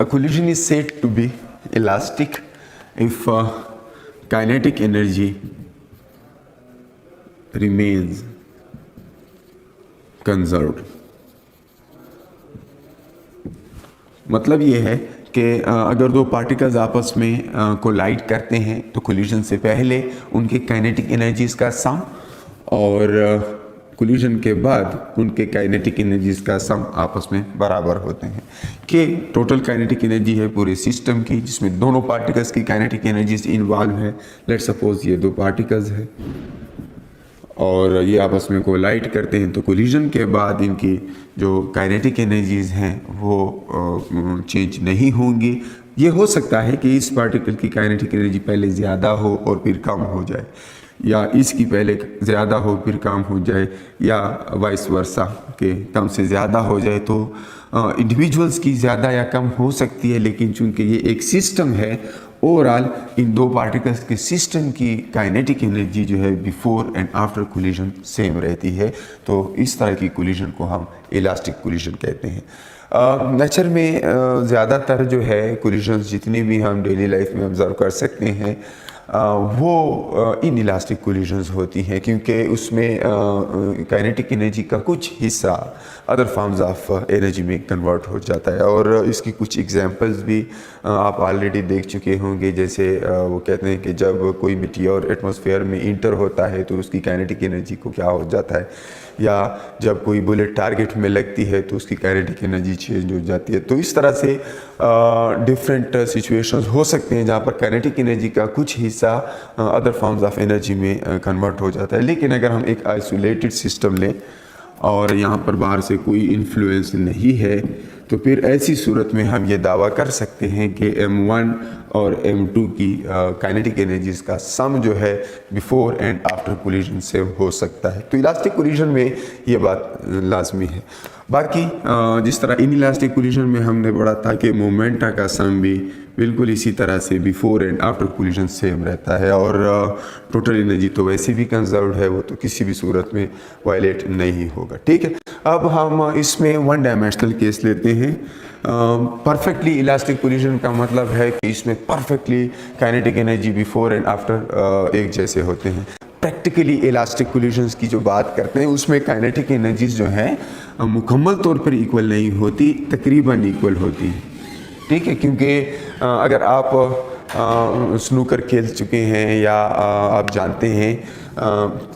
A collision is said to be elastic if kinetic energy remains conserved. मतलब ये है कि अगर दो पार्टिकल्स आपस में कोलाइड करते हैं तो कोलिजन से पहले उनके काइनेटिक एनर्जीज का सम और कोलिजन के बाद उनके काइनेटिक एनर्जीज का सम आपस में बराबर होते हैं कि टोटल काइनेटिक एनर्जी है पूरे सिस्टम की जिसमें दोनों पार्टिकल्स की काइनेटिक एनर्जीज इन्वॉल्व है। लेट्स सपोज ये दो पार्टिकल्स है और ये आपस में कोलाइड करते हैं तो कोलिजन के बाद इनकी जो काइनेटिक एनर्जीज हैं वो चेंज नहीं होंगी। ये हो सकता है कि इस पार्टिकल की काइनेटिक एनर्जी पहले ज़्यादा हो और फिर कम हो जाए, या इसकी पहले ज़्यादा हो फिर कम हो जाए, या वाइस वर्सा के कम से ज़्यादा हो जाए। तो इंडिविजुअल्स की ज़्यादा या कम हो सकती है, लेकिन चूंकि ये एक सिस्टम है ओवरऑल इन दो पार्टिकल्स के सिस्टम की काइनेटिक एनर्जी जो है before and after collision same रहती है। तो इस तरह की कोलिजन को हम इलास्टिक कोलिजन कहते हैं। नेचर में ज़्यादातर जो है कोलिजन्स जितनी भी हम डेली लाइफ में ऑब्जर्व कर सकते हैं वो इन इलास्टिक कोलिजन्स होती हैं, क्योंकि उसमें काइनेटिक एनर्जी का कुछ हिस्सा अदर फॉर्म्स ऑफ एनर्जी में कन्वर्ट हो जाता है। और इसकी कुछ एग्जांपल्स भी आप ऑलरेडी देख चुके होंगे। जैसे वो कहते हैं कि जब कोई मीटियोर एटमॉस्फेयर में इंटर होता है तो उसकी काइनेटिक एनर्जी को क्या हो जाता है, या जब कोई बुलेट टारगेट में लगती है तो उसकी काइनेटिक एनर्जी चेंज हो जाती है। तो इस तरह से डिफरेंट सिचुएशंस हो सकते हैं जहाँ पर काइनेटिक एनर्जी का कुछ हिस्सा अदर फॉर्म्स ऑफ एनर्जी में कन्वर्ट हो जाता है। लेकिन अगर हम एक आइसोलेटेड सिस्टम लें और यहाँ पर बाहर से कोई इन्फ्लुएंस नहीं है तो फिर ऐसी सूरत में हम ये दावा कर सकते हैं कि M1 और M2 की काइनेटिक एनर्जीज का सम जो है बिफोर एंड आफ्टर कोलिजन से हो सकता है। तो इलास्टिक कोलिजन में ये बात लाजमी है। बाकी जिस तरह इन इलास्टिक कोलिजन में हमने पढ़ा था कि मोमेंटा का सम भी बिल्कुल इसी तरह से before and after collision same रहता है, और टोटल एनर्जी तो वैसे भी कंजर्व्ड है, वो तो किसी भी सूरत में वायलेट नहीं होगा। ठीक है, अब हम इसमें वन डायमेंशनल केस लेते हैं। परफेक्टली इलास्टिक कोलिजन का मतलब है कि इसमें perfectly kinetic energy before and after एक जैसे होते हैं। प्रैक्टिकली इलास्टिक कोलिजन्स की जो बात करते हैं उसमें काइनेटिक एनर्जीज जो हैं मुकम्मल तौर पर इक्वल नहीं होती, तकरीबन इक्वल होती है। ठीक है, क्योंकि अगर आप स्नूकर खेल चुके हैं या आप जानते हैं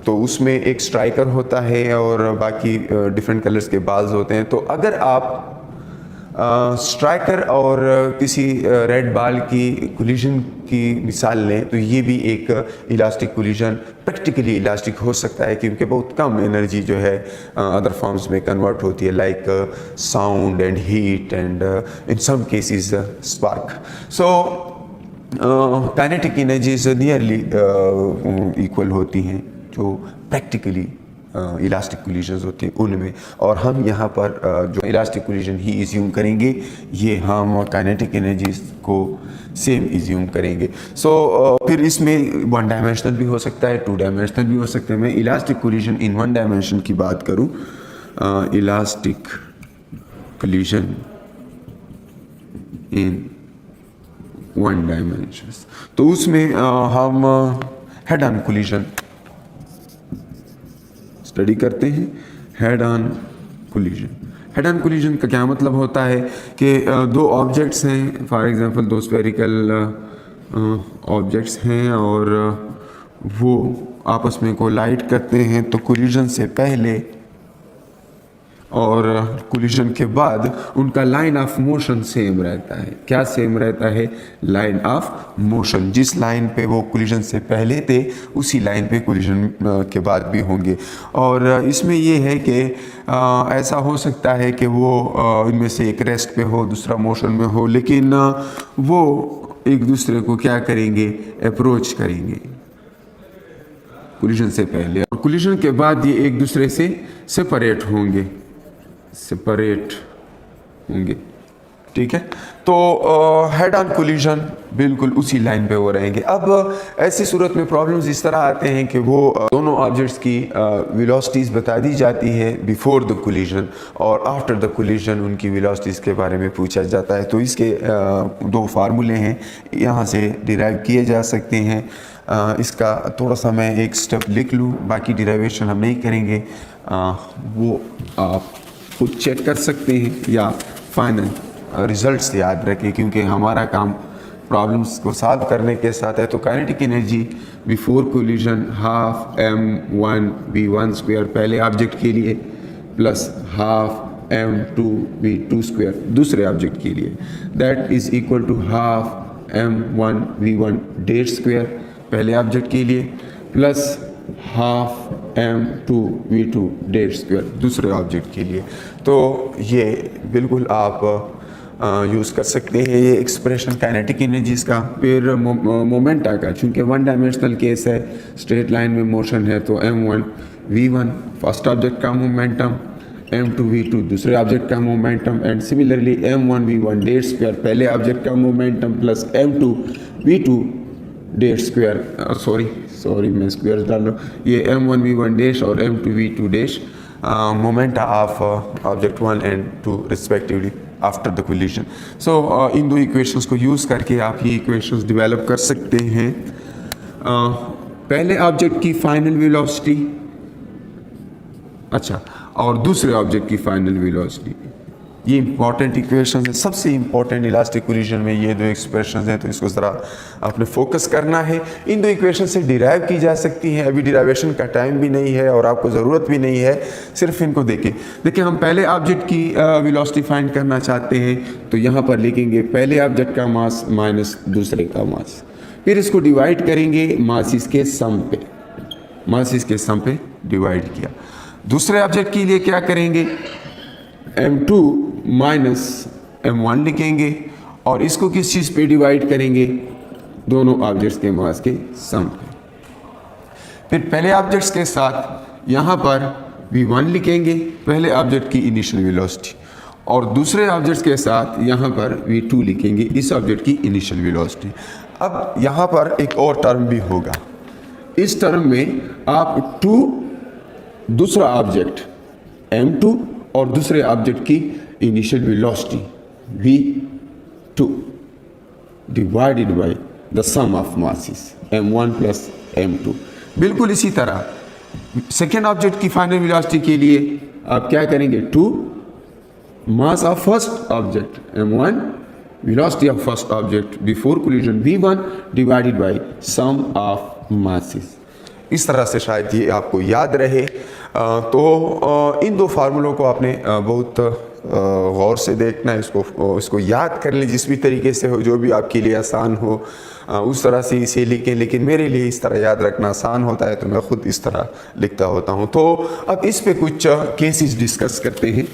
तो उसमें एक स्ट्राइकर होता है और बाकी डिफरेंट कलर्स के बाल्स होते हैं। तो अगर आप स्ट्राइकर और किसी रेड बॉल की कोलिजन की मिसाल लें तो ये भी एक इलास्टिक कोलिजन प्रैक्टिकली इलास्टिक हो सकता है, क्योंकि बहुत कम एनर्जी जो है अदर फॉर्म्स में कन्वर्ट होती है, like sound and heat and in some cases spark. So kinetic energies nearly equal होती हैं जो प्रैक्टिकली इलास्टिक कोलिजन्स होते हैं उनमें, और हम यहाँ पर जो इलास्टिक कोलिजन ही इज्यूम करेंगे ये हम काइनेटिक एनर्जीज को सेम इज्यूम करेंगे। सो फिर इसमें वन डायमेंशनल भी हो सकता है, टू डायमेंशनल भी हो सकता है। मैं elastic collision in one dimension की बात करूँ, elastic collision in one dimension, तो उसमें हम हेड ऑन कोलिजन स्टडी करते हैं। Head on collision, head on collision का क्या मतलब होता है कि दो ऑब्जेक्ट्स हैं, फॉर एग्जांपल दो स्फेरिकल ऑब्जेक्ट्स हैं और वो आपस में कोलाइड करते हैं। तो कोलिजन से पहले और कोलिजन के बाद उनका लाइन ऑफ मोशन सेम रहता है। क्या सेम रहता है? Line of motion. जिस लाइन पे वो कोलिजन से पहले थे उसी लाइन पे कोलिजन के बाद भी होंगे। और इसमें ये है कि ऐसा हो सकता है कि वो इनमें से एक रेस्ट पे हो, दूसरा मोशन में हो, लेकिन वो एक दूसरे को क्या करेंगे? अप्रोच करेंगे कोलिजन से पहले, और कोलिजन के बाद ये एक दूसरे से सेपरेट होंगे। ठीक है। तो हेड ऑन कोलिजन बिल्कुल उसी लाइन पे वो रहेंगे। अब ऐसी सूरत में प्रॉब्लम्स इस तरह आते हैं कि वो दोनों ऑब्जेक्ट्स की वेलोसिटीज़ बता दी जाती है बिफोर द कोलिजन, और आफ्टर द कोलिजन उनकी वेलोसिटीज़ के बारे में पूछा जाता है। तो इसके दो फार्मूले हैं, यहाँ से डिराइव किए जा सकते हैं। इसका थोड़ा सा मैं एक स्टेप लिख लूँ, बाकी डिराइवेशन हम नहीं करेंगे, वो आप खुद चेक कर सकते हैं या फाइनल रिजल्ट्स याद रखें, क्योंकि हमारा काम प्रॉब्लम्स को सॉल्व करने के साथ है। तो kinetic energy before collision half m1v1 पहले ऑब्जेक्ट के लिए प्लस हाफ m2v2 दूसरे ऑब्जेक्ट के लिए, that is equal to half m1v1 पहले ऑब्जेक्ट के लिए प्लस हाफ m2v2 दूसरे ऑब्जेक्ट के लिए। तो ये बिल्कुल आप यूज़ कर सकते हैं ये एक्सप्रेशन काइनेटिक एनर्जीज का। फिर मोमेंटा का, चूँकि वन डायमेंशनल केस है, स्ट्रेट लाइन में मोशन है, तो m1v1 फर्स्ट ऑब्जेक्ट का मोमेंटम, m2v2 दूसरे ऑब्जेक्ट का मोमेंटम, एंड सिमिलरली m1v1 पहले ऑब्जेक्ट का मोमेंटम प्लस m2v2 सॉरी मैं स्क्वायर डाल रहा हूँ, ये m1v1 और m2v2 momenta of object 1 and 2 respectively after the collision. So इन दो इक्वेशंस को यूज़ करके आप ये इक्वेशंस डेवलप कर सकते हैं। पहले ऑब्जेक्ट की फाइनल वेलोसिटी, अच्छा, और दूसरे ऑब्जेक्ट की फाइनल वेलोसिटी, ये इंपॉर्टेंट इक्वेशंस है। सबसे इंपॉर्टेंट इलास्टिक कोलिजन में ये दो एक्सप्रेशंस हैं, तो इसको ज़रा आपने फोकस करना है। इन दो इक्वेशन से डिराइव की जा सकती हैं, अभी डिराइवेशन का टाइम भी नहीं है और आपको ज़रूरत भी नहीं है, सिर्फ इनको देखिए हम पहले ऑब्जेक्ट की वेलोसिटी फाइंड करना चाहते हैं, तो यहाँ पर लिखेंगे पहले ऑब्जेक्ट का मास माइनस दूसरे का मास, फिर इसको डिवाइड करेंगे मासिस के सम पे डिवाइड किया। दूसरे ऑब्जेक्ट के लिए क्या करेंगे, m2 माइनस m1 लिखेंगे और इसको किस चीज़ पे डिवाइड करेंगे, दोनों ऑब्जेक्ट्स के मास के सम पे। फिर पहले ऑब्जेक्ट्स के साथ यहाँ पर v1 लिखेंगे, पहले ऑब्जेक्ट की इनिशियल वेलोसिटी, और दूसरे ऑब्जेक्ट्स के साथ यहाँ पर v2 लिखेंगे, इस ऑब्जेक्ट की इनिशियल वेलोसिटी। अब यहाँ पर एक और टर्म भी होगा, इस टर्म में आप दूसरा ऑब्जेक्ट m2 और दूसरे ऑब्जेक्ट की initial velocity v2 divided by the sum of masses m1 plus m2। बिल्कुल इसी तरह सेकेंड ऑब्जेक्ट की फाइनल वेलोसिटी के लिए आप क्या करेंगे, 2 mass of first object m1 velocity of first object before collision v1 divided by sum of masses. इस तरह से शायद ये आपको याद रहे। तो इन दो फार्मूलों को आपने बहुत गौर से देखना है, इसको याद कर लें जिस भी तरीके से हो, जो भी आपके लिए आसान हो उस तरह से इसे लिखें। लेकिन मेरे लिए इस तरह याद रखना आसान होता है, तो मैं खुद इस तरह लिखता होता हूँ। तो अब इस पे कुछ केसेस डिस्कस करते हैं।